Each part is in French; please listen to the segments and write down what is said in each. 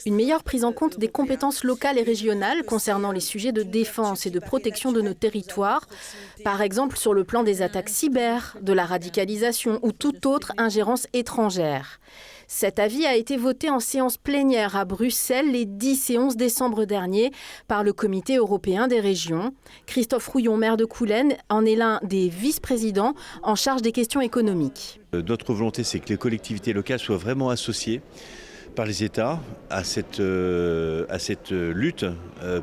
Une meilleure prise en compte des compétences locales et régionales concernant les sujets de défense et de protection de nos territoires, par exemple sur le plan des attaques cyber, de la radicalisation ou toute autre ingérence étrangère. Cet avis a été voté en séance plénière à Bruxelles les 10 et 11 décembre dernier par le Comité européen des régions. Christophe Rouillon, maire de Coulennes, en est l'un des vice-présidents en charge des questions économiques. Notre volonté, c'est que les collectivités locales soient vraiment associées par les États à cette lutte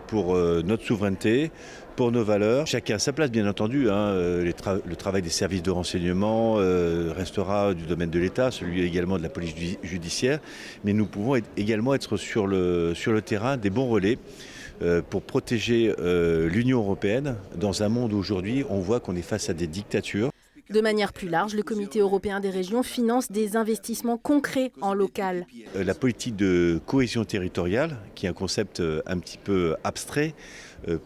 pour notre souveraineté, pour nos valeurs. Chacun à sa place, bien entendu. Le travail des services de renseignement restera du domaine de l'État, celui également de la police judiciaire. Mais nous pouvons également être sur le terrain des bons relais pour protéger l'Union européenne dans un monde où aujourd'hui on voit qu'on est face à des dictatures. De manière plus large, le Comité européen des régions finance des investissements concrets en local. La politique de cohésion territoriale, qui est un concept un petit peu abstrait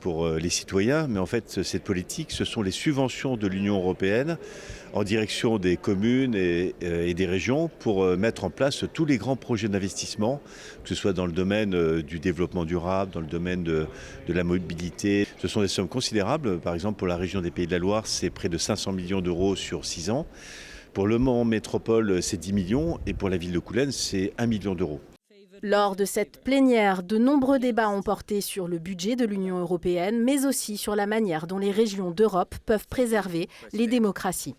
pour les citoyens, mais en fait cette politique, ce sont les subventions de l'Union européenne en direction des communes et des régions pour mettre en place tous les grands projets d'investissement, que ce soit dans le domaine du développement durable, dans le domaine de la mobilité. Ce sont des sommes considérables. Par exemple, pour la région des Pays de la Loire, c'est près de 500 millions d'euros sur 6 ans. Pour Le Mans Métropole, c'est 10 millions et pour la ville de Coulennes, c'est 1 million d'euros. Lors de cette plénière, de nombreux débats ont porté sur le budget de l'Union européenne, mais aussi sur la manière dont les régions d'Europe peuvent préserver les démocraties.